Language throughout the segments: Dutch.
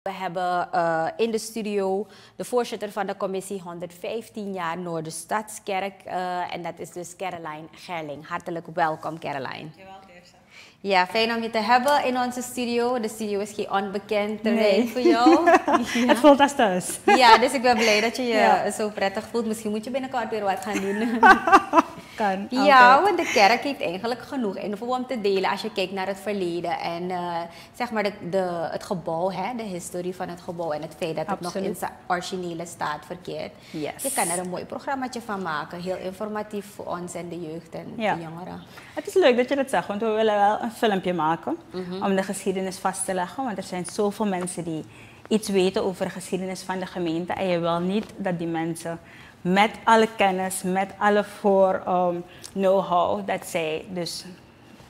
We hebben in de studio de voorzitter van de commissie 115 jaar Noorderstadskerk. En dat is dus Caroline Gerling. Hartelijk welkom, Caroline. Ja, fijn om je te hebben in onze studio. De studio is geen onbekend terrein voor jou. Ja. Het voelt als thuis. Ja, dus ik ben blij dat je je zo prettig voelt. Misschien moet je binnenkort weer wat gaan doen. Kan, ja, want de kerk heeft eigenlijk genoeg info om te delen als je kijkt naar het verleden. En zeg maar het gebouw, hè, de historie van het gebouw en het feit dat het nog in zijn originele staat verkeert. Yes. Je kan er een mooi programmaatje van maken. Heel informatief voor ons en de jeugd en de jongeren. Het is leuk dat je dat zegt, want we willen wel een filmpje maken om de geschiedenis vast te leggen. Want er zijn zoveel mensen die iets weten over de geschiedenis van de gemeente. En je wil niet dat die mensen met alle kennis, met alle know-how, dat zij dus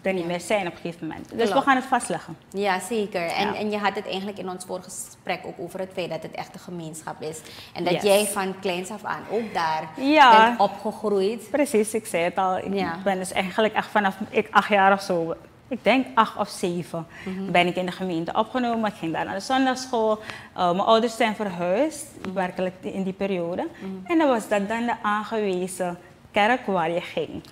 er niet meer zijn op een gegeven moment. Dus we gaan het vastleggen. Ja, zeker. En je had het eigenlijk in ons vorige gesprek ook over het feit dat het echt een gemeenschap is. En dat jij van kleins af aan ook daar bent opgegroeid. Precies, ik zei het al. Ik ben dus eigenlijk echt vanaf ik 8 jaar of zo, ik denk 8 of 7, ben ik in de gemeente opgenomen. Ik ging daar naar de zondagschool. Mijn ouders zijn verhuisd, werkelijk in die periode. En dan was dat dan de aangewezen kerk waar je ging.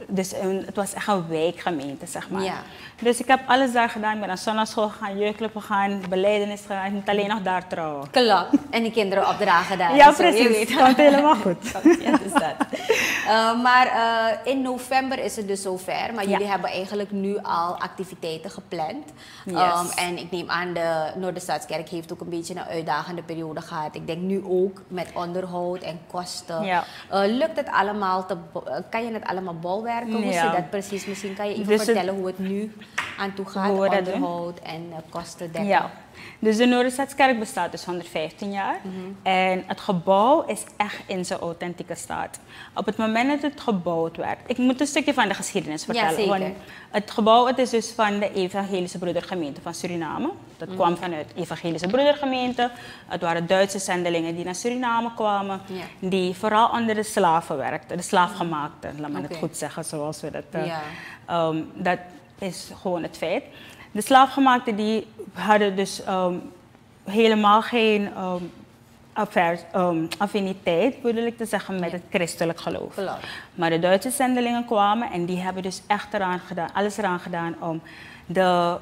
Dus het was echt een wijkgemeente, zeg maar. Ja. Dus ik heb alles daar gedaan. Ik ben naar zondagschool gegaan, jeugdclub gegaan, belijdenis gegaan. Ik moet alleen nog daar trouwen. Klopt. En die kinderen opdragen daar. Ja, precies. Het komt helemaal goed. Ja, dus dat. Maar in november is het dus zover. Maar jullie hebben eigenlijk nu al activiteiten gepland. Yes. En ik neem aan, de Noorderstadskerk heeft ook een beetje een uitdagende periode gehad. Ik denk nu ook met onderhoud en kosten. Ja. Lukt het allemaal? Kan je het allemaal bolwerken? Hoe zit dat precies? Misschien kan je even vertellen hoe het nu aan toe gaat, onderhoud en kosten dekken. Ja. Dus de Noorderstadskerk bestaat dus 115 jaar. En het gebouw is echt in zijn authentieke staat. Op het moment dat het gebouwd werd... Ik moet een stukje van de geschiedenis vertellen. Ja, zeker. Want het gebouw het is dus van de Evangelische Broedergemeente van Suriname. Dat kwam vanuit de Evangelische Broedergemeente. Het waren Duitse zendelingen die naar Suriname kwamen. Ja. Die vooral onder de slaven werkten. De slaafgemaakten, laat me het goed zeggen zoals we dat... dat is gewoon het feit. De slaafgemaakten die hadden dus helemaal geen affiniteit, bedoel ik te zeggen, met het christelijk geloof. Maar de Duitse zendelingen kwamen en die hebben dus echt alles eraan gedaan om de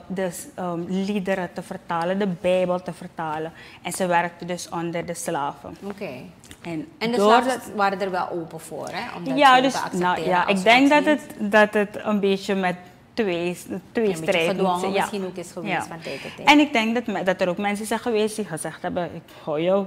liederen te vertalen, de Bijbel te vertalen. En ze werkten dus onder de slaven. En de slaven waren er wel open voor, hè? Om dat te accepteren ik denk dat het een beetje met twee strijd misschien ook is geweest van tijd tot tijd. En ik denk dat er ook mensen zijn geweest die gezegd hebben, ik gooi jou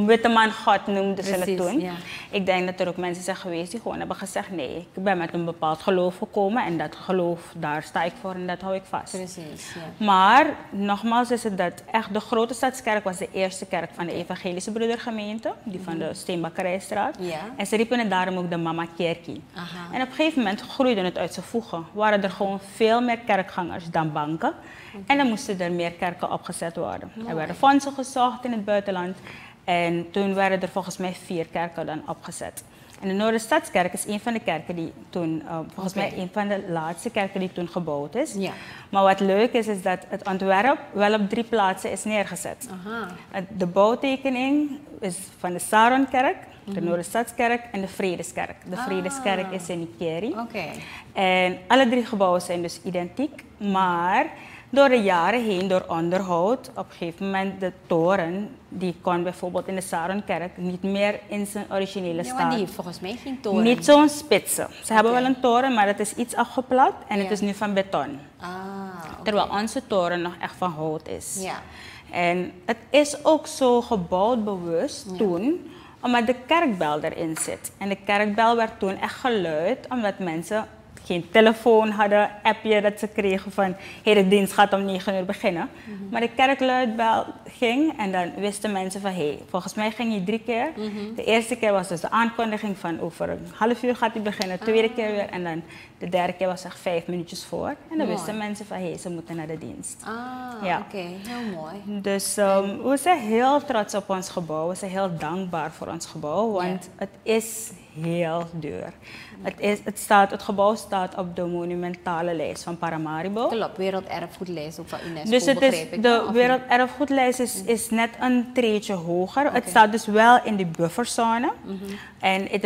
witte man God noemden ze het toen. Ja. Ik denk dat er ook mensen zijn geweest die gewoon hebben gezegd, nee, ik ben met een bepaald geloof gekomen en dat geloof, daar sta ik voor en dat hou ik vast. Precies, ja. Maar nogmaals is het dat echt de Grote Stadskerk was de eerste kerk van de Evangelische Broedergemeente, die van de Steenbakkerijstraat. Ja. En ze riepen het daarom ook de Mama Kerkie. En op een gegeven moment groeide het uit zijn voegen. Waren er gewoon veel meer kerkgangers dan banken. En dan moesten er meer kerken opgezet worden. Er werden fondsen gezocht in het buitenland. En toen werden er volgens mij 4 kerken dan opgezet. En de Noorderstadskerk is een van de kerken die toen, volgens mij een van de laatste kerken die toen gebouwd is. Ja. Maar wat leuk is dat het ontwerp wel op 3 plaatsen is neergezet. De bouwtekening is van de Saronkerk, de Noorderstadskerk en de Vredeskerk. De Vredeskerk is in Ikeri. En alle 3 gebouwen zijn dus identiek, maar door de jaren heen, door onderhoud, op een gegeven moment de toren, die kon bijvoorbeeld in de Saronkerk niet meer in zijn originele staat. Want die heeft volgens mij geen toren. Niet zo'n spitse. Ze hebben wel een toren, maar het is iets afgeplat en het is nu van beton. Terwijl onze toren nog echt van hout is. Ja. En het is ook zo gebouwd bewust toen, omdat de kerkbel erin zit. En de kerkbel werd toen echt geluid, omdat mensen geen telefoon hadden, appje dat ze kregen van de dienst gaat om 9 uur beginnen. Maar de kerkluidbel ging en dan wisten mensen van volgens mij ging hij 3 keer. De eerste keer was dus de aankondiging van over een half uur gaat hij beginnen, de tweede keer weer en dan de derde keer was echt 5 minuutjes voor. En dan wisten mensen van ze moeten naar de dienst. Heel mooi. Dus we zijn heel trots op ons gebouw, we zijn heel dankbaar voor ons gebouw, want het is heel duur. Het gebouw staat op de monumentale lijst van Paramaribo. Klopt, werelderfgoedlijst ook van UNESCO. Dus de werelderfgoedlijst is net een treedje hoger. Het staat dus wel in de bufferzone. En het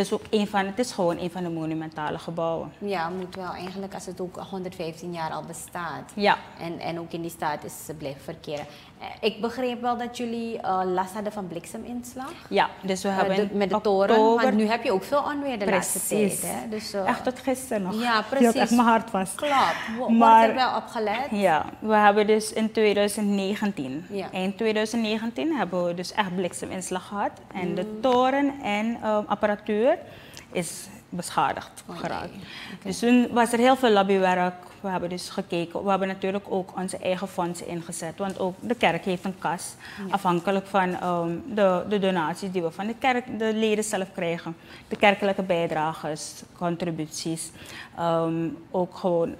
is gewoon een van de monumentale gebouwen. Ja, moet wel eigenlijk als het ook 115 jaar al bestaat. Ja. En ook in die staat is blijven verkeren. Ik begreep wel dat jullie last hadden van blikseminslag. Ja, dus we hebben met de toren. Maar nu heb je ook veel onweer de laatste tijd. Hè? Dus, echt tot gisteren nog. Ja, precies. Hield echt mijn hart vast. Klopt. Wordt er wel op gelet? Ja, we hebben dus in 2019, ja. eind 2019, hebben we dus echt blikseminslag gehad. En de toren en apparatuur is beschadigd geraakt. Okay. Dus toen was er heel veel lobbywerk. We hebben dus gekeken. We hebben natuurlijk ook onze eigen fondsen ingezet. Want ook de kerk heeft een kas. Ja. Afhankelijk van de donaties die we van de kerk, de leden zelf krijgen. De kerkelijke bijdrages, contributies. Ook gewoon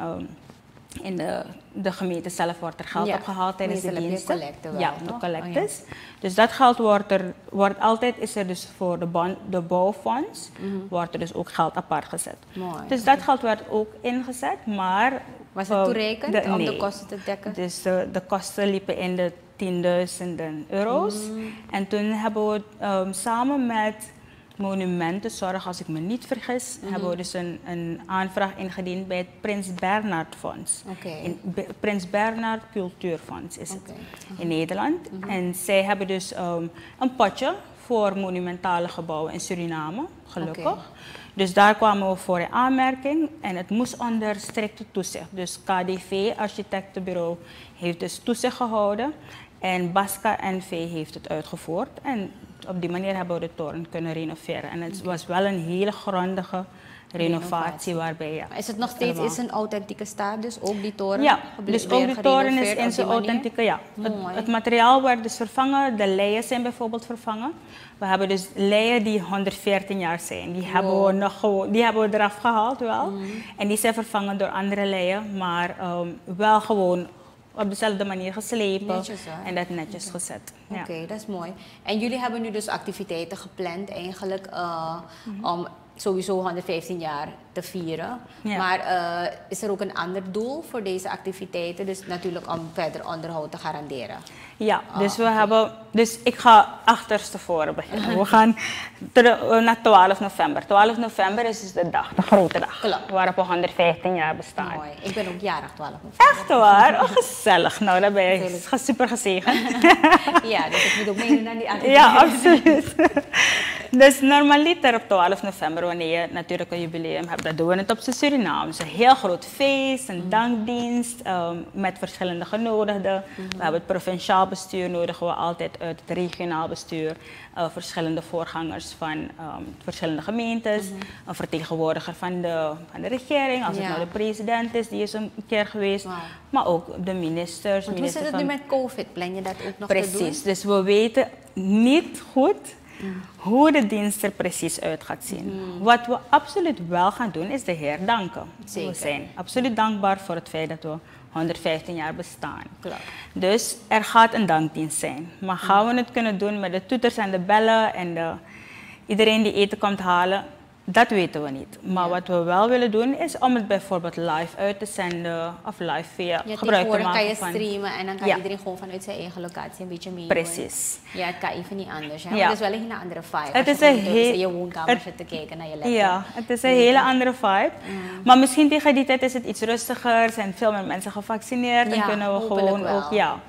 in de gemeente zelf wordt er geld opgehaald tijdens de diensten. De collectes. Oh, ja. Dus dat geld is er dus voor de bouwfonds, wordt er dus ook geld apart gezet. Mooi, dus dat geld werd ook ingezet, maar... Was het toereikend om de kosten te dekken? Dus de kosten liepen in de 10.000 euro's. En toen hebben we samen met Monumentenzorg, als ik me niet vergis, hebben we dus een aanvraag ingediend bij het Prins Bernhard Fonds. Prins Bernhard Cultuurfonds is het in Nederland. En zij hebben dus een potje voor monumentale gebouwen in Suriname, gelukkig. Dus daar kwamen we voor in aanmerking en het moest onder strikte toezicht. Dus KDV, Architectenbureau, heeft dus toezicht gehouden en Basca NV heeft het uitgevoerd. En op die manier hebben we de toren kunnen renoveren. En het was wel een hele grondige renovatie waarbij... Ja, is het nog steeds in zijn authentieke staat, dus ook die toren? Ja, dus ook die toren is in zijn authentieke, ja. Het materiaal werd dus vervangen, de leien zijn bijvoorbeeld vervangen. We hebben dus leien die 114 jaar zijn. Die hebben we nog gewoon, die hebben we eraf gehaald wel. En die zijn vervangen door andere leien, maar wel gewoon op dezelfde manier geslepen en dat netjes gezet. Oké, dat is mooi. En jullie hebben nu dus activiteiten gepland eigenlijk om sowieso 115 jaar te vieren. Ja. Maar is er ook een ander doel voor deze activiteiten? Dus natuurlijk om verder onderhoud te garanderen. Ja, dus dus ik ga achterstevoren beginnen. We gaan naar 12 november. 12 november is dus de grote dag. Klopt. Waarop we 115 jaar bestaan. Mooi. Ik ben ook jarig 12 november. Echt waar? Oh, gezellig. Nou, daar ben je super gezegend. Ja, dus ik moet ook meedoen aan die activiteit. Ja, absoluut. Dus normaliter op 12 november, wanneer je natuurlijk een jubileum hebt, dan doen we het op zijn Surinaams. Een heel groot feest, een dankdienst met verschillende genodigden. We hebben het provinciaal bestuur, nodigen we altijd uit het regionaal bestuur. Verschillende voorgangers van verschillende gemeentes. Een vertegenwoordiger van de regering, als het nou de president is, die is een keer geweest. Maar ook de ministers. Want hoe zit het nu met COVID? Plan je dat ook nog te doen? Precies, dus we weten niet goed hoe de dienst er precies uit gaat zien. Wat we absoluut wel gaan doen is de Heer danken. Zeker. We zijn absoluut dankbaar voor het feit dat we 115 jaar bestaan. Klopt. Dus er gaat een dankdienst zijn. Maar gaan we het kunnen doen met de toeters en de bellen en iedereen die eten komt halen? Dat weten we niet. Maar wat we wel willen doen is om het bijvoorbeeld live uit te zenden of live via gebruik te maken kan je streamen en dan kan iedereen gewoon vanuit zijn eigen locatie een beetje meedoen. Precies. Ja, het kan even niet anders. Hè? Ja. Het is wel een andere vibe. Het is in je woonkamer zit te kijken naar je laptop. Ja, het is een hele andere vibe. Maar misschien tegen die tijd is het iets rustiger. Er zijn veel meer mensen gevaccineerd. Dan kunnen we gewoon wel. ook... Ja.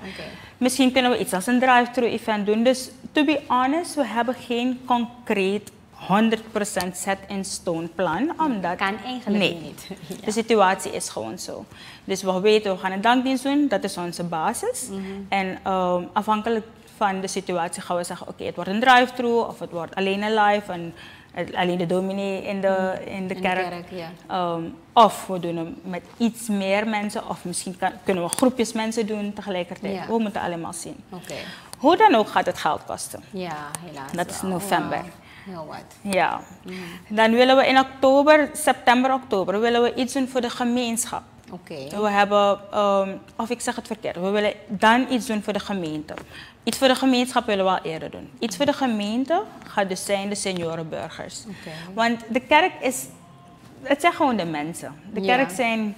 Misschien kunnen we iets als een drive-thru event doen. Dus to be honest, we hebben geen concreet 100% set in stone plan. Omdat kan eigenlijk niet. De situatie is gewoon zo. Dus we weten, we gaan een dankdienst doen. Dat is onze basis. En afhankelijk van de situatie gaan we zeggen, oké, het wordt een drive-thru of het wordt alleen een live en alleen de dominee in de kerk. Of we doen hem met iets meer mensen of misschien kunnen we groepjes mensen doen tegelijkertijd. Ja. We moeten allemaal zien. Hoe dan ook gaat het geld kosten. Ja, helaas. Dat is november. Wow. Heel wat. Ja. Dan willen we in september, oktober, willen we iets doen voor de gemeenschap. We hebben, of ik zeg het verkeerd, we willen dan iets doen voor de gemeente. Iets voor de gemeenschap willen we al eerder doen. Iets voor de gemeente gaat dus zijn de seniorenburgers. Want de kerk is, het zijn gewoon de mensen. De kerk zijn...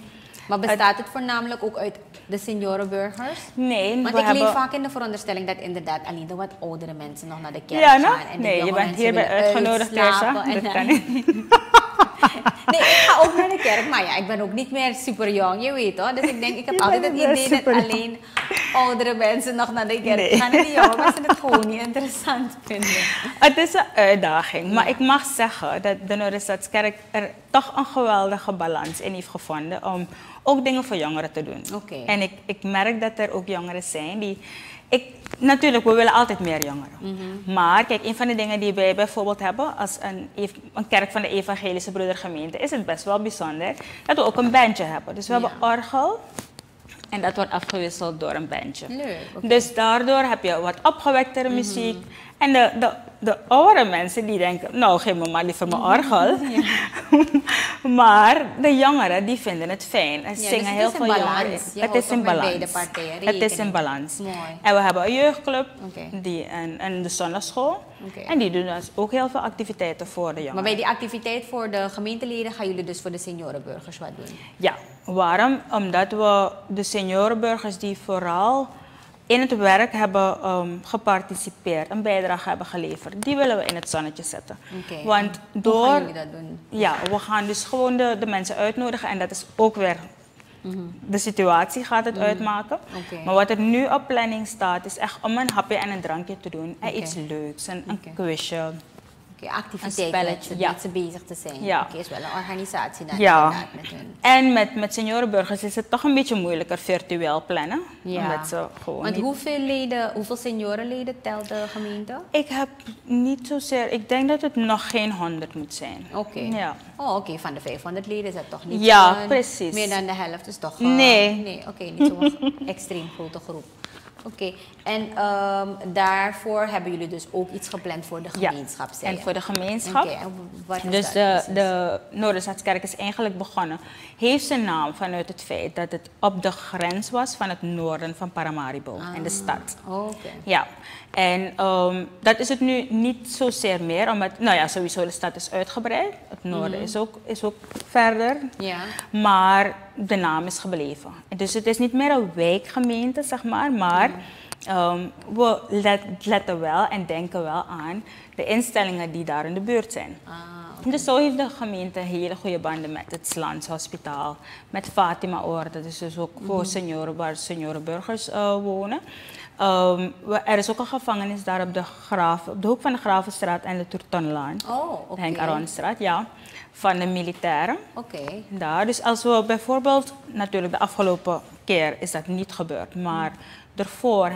Maar bestaat het voornamelijk ook uit de seniorenburgers? Nee. Want ik leef vaak in de veronderstelling dat inderdaad alleen de wat oudere mensen nog naar de kerk gaan. En nee, je bent hierbij uitgenodigd, Teresa. Dat kan niet. Nee, ik ga ook naar de kerk, maar ja, ik ben ook niet meer super jong, je weet toch? Dus ik denk, ik heb altijd het idee dat alleen oudere mensen nog naar de kerk gaan. En die jonge mensen het gewoon niet interessant vinden. Het is een uitdaging, maar ik mag zeggen dat de Noorderstadskerk er toch een geweldige balans in heeft gevonden om ook dingen voor jongeren te doen. En ik merk dat er ook jongeren zijn die... Natuurlijk, we willen altijd meer jongeren. Maar kijk, een van de dingen die wij bijvoorbeeld hebben als een kerk van de Evangelische Broedergemeente, is het best wel bijzonder dat we ook een bandje hebben. Dus we hebben orgel en dat wordt afgewisseld door een bandje. Leuk. Dus daardoor heb je wat opgewektere muziek. En de oudere mensen die denken, nou geef me maar liever mijn orgel. Maar de jongeren die vinden het fijn. En zingen heel veel jongeren. Het is in balans. Het is in balans. En we hebben een jeugdclub en de zondagschool. En die doen dus ook heel veel activiteiten voor de jongeren. Maar bij die activiteit voor de gemeenteleden gaan jullie dus voor de seniorenburgers wat doen? Ja, waarom? Omdat we de seniorenburgers die vooral in het werk hebben geparticipeerd, een bijdrage hebben geleverd, die willen we in het zonnetje zetten. Want door, hoe gaan jullie dat doen? Ja, we gaan dus gewoon de mensen uitnodigen en dat is ook weer de situatie gaat het uitmaken. Maar wat er nu op planning staat is echt om een hapje en een drankje te doen en iets leuks, een quizje. Activiteiten met ze bezig te zijn. Is wel een organisatie dan met hun. En met seniorenburgers is het toch een beetje moeilijker virtueel plannen. Omdat ze gewoon want hoeveel seniorenleden telt de gemeente? Ik heb niet zozeer, ik denk dat het nog geen 100 moet zijn. Van de 500 leden is dat toch niet precies. Meer dan de helft is toch... nee, niet zo'n extreem grote groep. En daarvoor hebben jullie dus ook iets gepland voor de gemeenschap? En voor de gemeenschap. Dus de Noorderstadskerk is eigenlijk begonnen. Heeft zijn naam vanuit het feit dat het op de grens was van het noorden van Paramaribo en de stad. Ja, en dat is het nu niet zozeer meer, omdat sowieso de stad is uitgebreid. Het noorden is ook verder. Maar de naam is gebleven. Dus het is niet meer een wijkgemeente, zeg maar we letten wel en denken wel aan de instellingen die daar in de buurt zijn. Dus zo heeft de gemeente hele goede banden met het Slans Hospitaal, met Fatima Orde, dus ook voor senioren waar seniorenburgers wonen. Er is ook een gevangenis daar op de hoek van de Gravenstraat en de Tourtonlaan. De Henk Aronstraat, van de militairen. Daar. Dus als we bijvoorbeeld, natuurlijk de afgelopen keer is dat niet gebeurd, maar daarvoor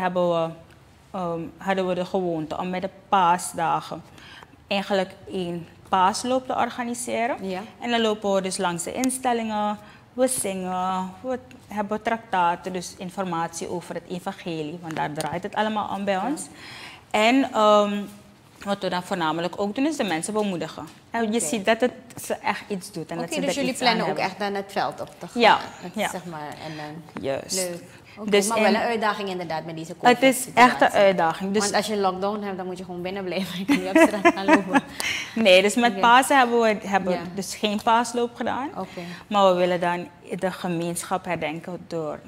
hadden we de gewoonte om met de paasdagen eigenlijk een paasloop te organiseren. En dan lopen we dus langs de instellingen, we zingen, we hebben traktaten, dus informatie over het evangelie, want daar draait het allemaal om bij ons. En wat we dan voornamelijk ook doen, is de mensen bemoedigen. En je ziet dat ze echt iets doet. En dat ze dus jullie plannen ook echt dan het veld op te gaan? Zeg maar. En dan, juist. Leuk. Dus maar wel een uitdaging inderdaad met deze COVID. Het is echt een uitdaging. Dus, want als je lockdown hebt, dan moet je gewoon binnen blijven. Je kan niet op straat gaan lopen. Nee, dus met Pasen hebben we dus geen paasloop gedaan. Maar we willen dan de gemeenschap herdenken door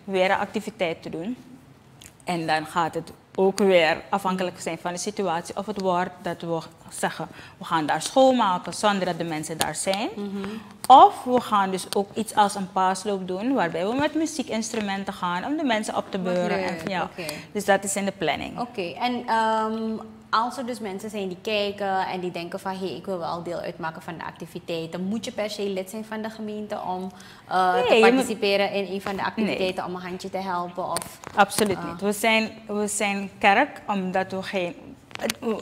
weer een activiteit te doen. En dan gaat het ook weer afhankelijk zijn van de situatie of het wordt dat we zeggen, we gaan daar schoonmaken zonder dat de mensen daar zijn. Of we gaan dus ook iets als een paasloop doen, waarbij we met muziekinstrumenten gaan om de mensen op te beuren. Dus dat is in de planning. En als er dus mensen zijn die kijken en die denken van ik wil wel deel uitmaken van de activiteiten, moet je per se lid zijn van de gemeente om te participeren in een van de activiteiten, om een handje te helpen? Of, absoluut niet. We zijn kerk omdat we geen...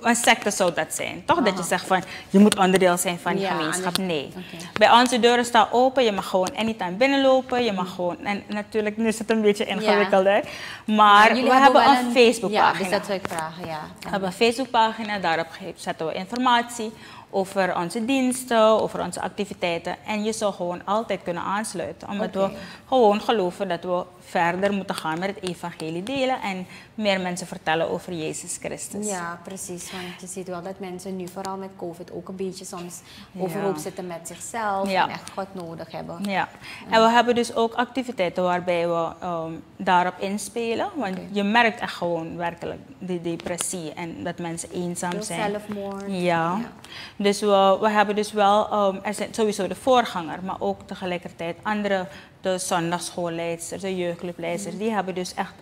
Een secte zou dat zijn, toch? Dat je zegt van, je moet onderdeel zijn van die gemeenschap. Nee. Bij ons de deuren staan open, je mag gewoon anytime binnenlopen. Je mag gewoon, en natuurlijk, nu is het een beetje ingewikkelder. Maar we hebben een Facebookpagina. Dus dat zou ik vragen, We hebben een Facebookpagina, daarop zetten we informatie over onze diensten, over onze activiteiten. En je zou gewoon altijd kunnen aansluiten. Omdat we gewoon geloven dat we verder moeten gaan met het evangelie delen en meer mensen vertellen over Jezus Christus. Ja, precies. Want je ziet wel dat mensen nu, vooral met COVID, ook een beetje soms overhoop zitten met zichzelf en echt God nodig hebben. Ja. En we hebben dus ook activiteiten waarbij we daarop inspelen. Want je merkt echt gewoon werkelijk de depressie en dat mensen eenzaam zijn. Zelfmoord. Ja. Dus we hebben dus wel, er zijn sowieso de voorganger, maar ook tegelijkertijd andere, de zondagschoolleidsters, de jeugdclubleidsters, die hebben dus echt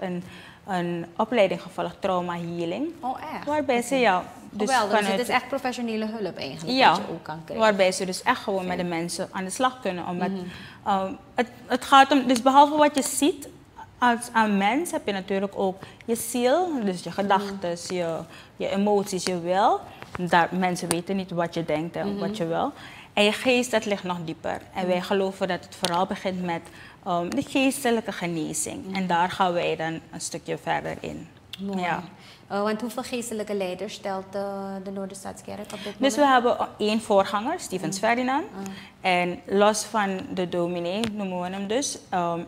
een opleiding gevolgd, trauma healing. Oh echt? Waarbij ze dus het is echt professionele hulp eigenlijk dat je ook kan krijgen. Waarbij ze dus echt gewoon met de mensen aan de slag kunnen. Omdat, het gaat om, dus behalve wat je ziet als mens, heb je natuurlijk ook je ziel, dus je gedachten, je emoties, je wil. Mensen weten niet wat je denkt en wat je wil. En je geest, dat ligt nog dieper. En wij geloven dat het vooral begint met de geestelijke genezing. En daar gaan wij dan een stukje verder in. Mooi. Ja. Want hoeveel geestelijke leiders stelt de Noorderstadskerk op dit moment? Dus we hebben 1 voorganger, Stevens Ferdinand. En los van de dominee, noemen we hem dus,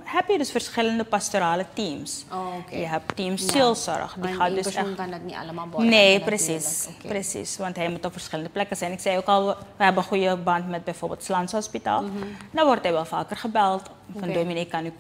heb je dus verschillende pastorale teams. Je hebt team zielzorg. Die gaat dus echt... kan dat niet allemaal borgen. Nee, precies. Precies, want hij moet op verschillende plekken zijn. Ik zei ook al, we hebben een goede band met bijvoorbeeld het Slans Hospitaal. Dan wordt hij wel vaker gebeld. Van dominee, kan u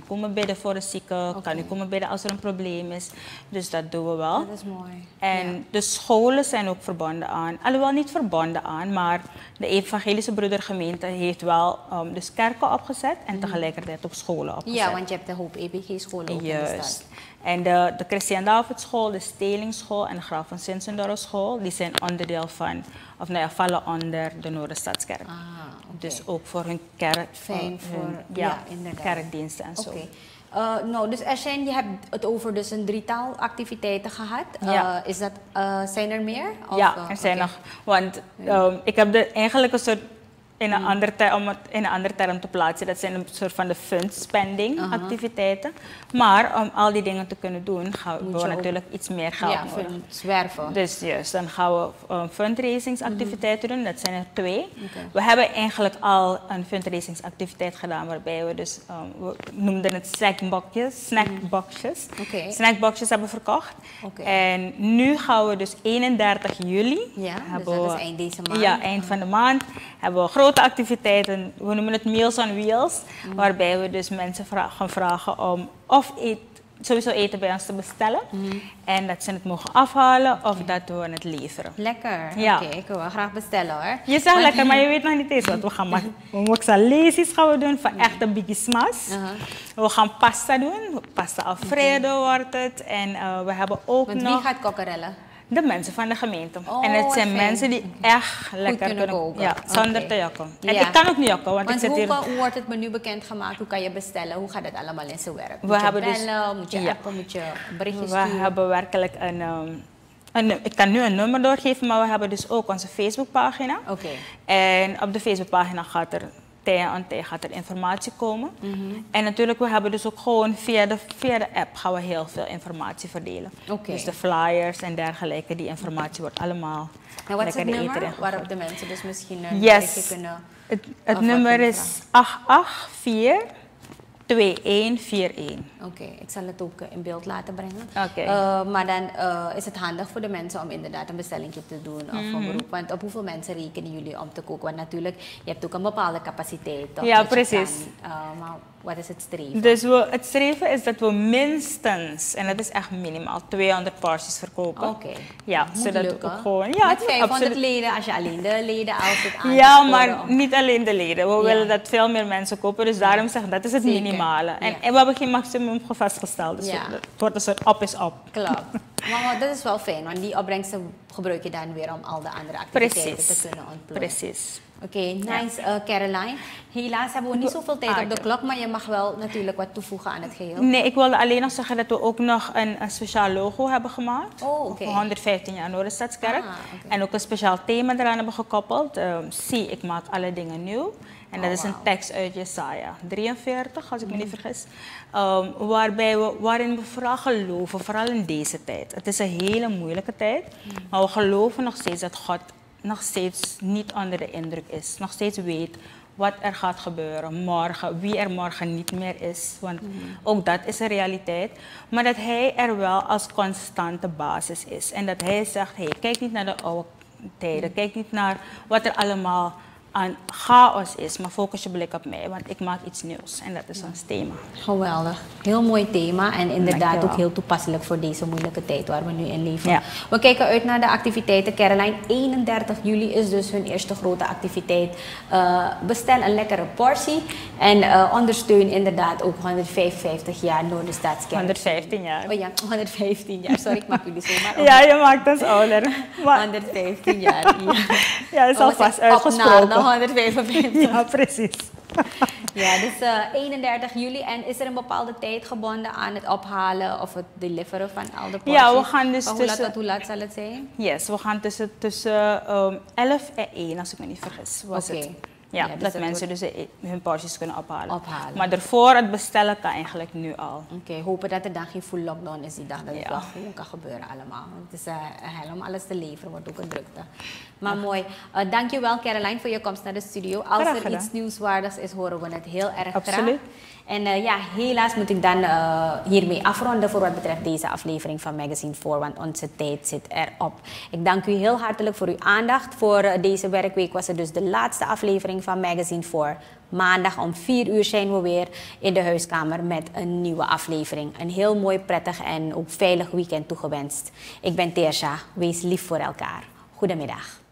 komen bidden voor de zieke, kan u komen bidden als er een probleem is. Dus dat doen we wel. Dat is mooi. En de scholen zijn ook verbonden aan, alhoewel niet verbonden aan, maar de Evangelische Broedergemeente heeft wel dus kerken opgezet en tegelijkertijd ook scholen opgezet. Ja, want je hebt de hoop EBG-scholen ook in de stad. En de Christian Davidschool, de Stelingsschool en de Graaf van Sinsendorf school, die zijn onderdeel van, of nou ja, vallen onder de Noorderstadskerk. Dus ook voor hun kerk, kerkdiensten en zo. Nou, dus Ashen, je hebt het over dus een 3-tal activiteiten gehad. Is dat, zijn er meer? Of, ja, er zijn nog. Want ik heb eigenlijk een soort, om het in een andere term te plaatsen, dat zijn een soort van de fund spending activiteiten. Maar om al die dingen te kunnen doen, gaan we natuurlijk iets meer geld nodig. Zwerven. Dus juist, dan gaan we fundraisingsactiviteiten doen, dat zijn er 2. We hebben eigenlijk al een fundraisingsactiviteit gedaan waarbij we dus, we noemden het snackboxjes. Snackboxjes hebben verkocht. En nu gaan we dus 31 juli, dus dat is eind deze maand. Ja, eind van de maand, hebben we grote activiteiten, we noemen het Meals on Wheels, waarbij we dus mensen gaan vragen om sowieso eten bij ons te bestellen en dat ze het mogen afhalen of dat we het leveren. Lekker, oké, ik wil wel graag bestellen hoor. Je zegt lekker, maar je weet nog niet eens wat we gaan maken. Mozzarella gaan we doen van echte bigismas. We gaan pasta doen, pasta Alfredo wordt het en we hebben ook nog... Wie gaat kokkerellen? De mensen van de gemeente. En het zijn mensen die echt lekker kunnen koken. Ja, zonder te jokken. En ik kan ook niet jokken, want ik zit hier... Hoe wordt het menu bekendgemaakt? Hoe kan je bestellen? Hoe gaat het allemaal in zijn werk? Moet je bellen? Moet je appen? Moet je berichtjes sturen? We hebben werkelijk ik kan nu een nummer doorgeven, maar we hebben dus ook onze Facebookpagina. En op de Facebookpagina gaat er gaat er informatie komen. En natuurlijk, we hebben dus ook gewoon via de app gaan we heel veel informatie verdelen. Dus de flyers en dergelijke, die informatie wordt allemaal en wat is het nummer waarop de mensen dus misschien een berichtje kunnen... Het nummer is 884 2141. Ik zal het ook in beeld laten brengen. Maar dan is het handig voor de mensen om inderdaad een bestelling te doen of een beroep. Want op hoeveel mensen rekenen jullie om te koken? Want natuurlijk, je hebt ook een bepaalde capaciteit. Ja, precies. Maar wat is het streven? Dus het streven is dat we minstens, en dat is echt minimaal, 200 porties verkopen. Ja, zodat we ook gewoon... Ja, met 500 leden, als je alleen de leden als het aan. Ja, maar niet alleen de leden. We willen dat veel meer mensen kopen, dus daarom zeggen dat is het minimale. En we hebben geen maximum vastgesteld, dus het wordt een soort op is op. Klopt. Maar dat is wel fijn, want die opbrengsten gebruik je dan weer om al de andere activiteiten te kunnen ontplooien. Precies. Nice, Caroline. Helaas hebben we niet zoveel tijd op de klok, maar je mag wel natuurlijk wat toevoegen aan het geheel. Nee, ik wilde alleen nog zeggen dat we ook nog een speciaal logo hebben gemaakt. Voor 115 jaar Noorderstadskerk. En ook een speciaal thema eraan hebben gekoppeld. Zie, ik maak alle dingen nieuw. En dat is een tekst uit Jesaja 43, als ik me niet vergis. Waarin we vooral geloven, vooral in deze tijd. Het is een hele moeilijke tijd, maar we geloven nog steeds dat God nog steeds niet onder de indruk is. Nog steeds weet wat er gaat gebeuren morgen, wie er morgen niet meer is. Want ook dat is een realiteit. Maar dat hij er wel als constante basis is. En dat hij zegt, hey, kijk niet naar de oude tijden. Kijk niet naar wat er allemaal aan chaos is, maar focus je blik op mij, want ik maak iets nieuws en dat is ons thema. Geweldig. Heel mooi thema en inderdaad ook heel toepasselijk voor deze moeilijke tijd waar we nu in leven. Ja. We kijken uit naar de activiteiten. Caroline, 31 juli is dus hun eerste grote activiteit. Bestel een lekkere portie en ondersteun inderdaad ook 155 jaar Noorderstaatskerk. 115 jaar. Oh ja, 115 jaar. Sorry, ik maak jullie zomaar. Ja, je maakt ons ouder. 115 jaar. Ja, dat is alvast uitgesproken. 155. Ja, precies. Ja, dus 31 juli. En is er een bepaalde tijd gebonden aan het ophalen of het deliveren van al de porties? Ja, we gaan dus hoe laat zal het zijn? Yes, we gaan tussen 11 en 1, als ik me niet vergis. Ja, dus dat mensen dus hun porties kunnen ophalen. Maar daarvoor, het bestellen kan eigenlijk nu al. Oké, hopen dat er dan geen full lockdown is die dag. Dat het wel gewoon kan gebeuren allemaal. Het is om alles te leveren, wordt ook een drukte. Maar mooi. Dankjewel Caroline voor je komst naar de studio. Als er iets nieuwswaardigs is, horen we het heel erg graag. En helaas moet ik dan hiermee afronden voor wat betreft deze aflevering van Magazine 4, want onze tijd zit erop. Ik dank u heel hartelijk voor uw aandacht. Voor deze werkweek was het dus de laatste aflevering van Magazine 4. Maandag om 4 uur zijn we weer in de huiskamer met een nieuwe aflevering. Een heel mooi, prettig en ook veilig weekend toegewenst. Ik ben Teersha. Wees lief voor elkaar. Goedemiddag.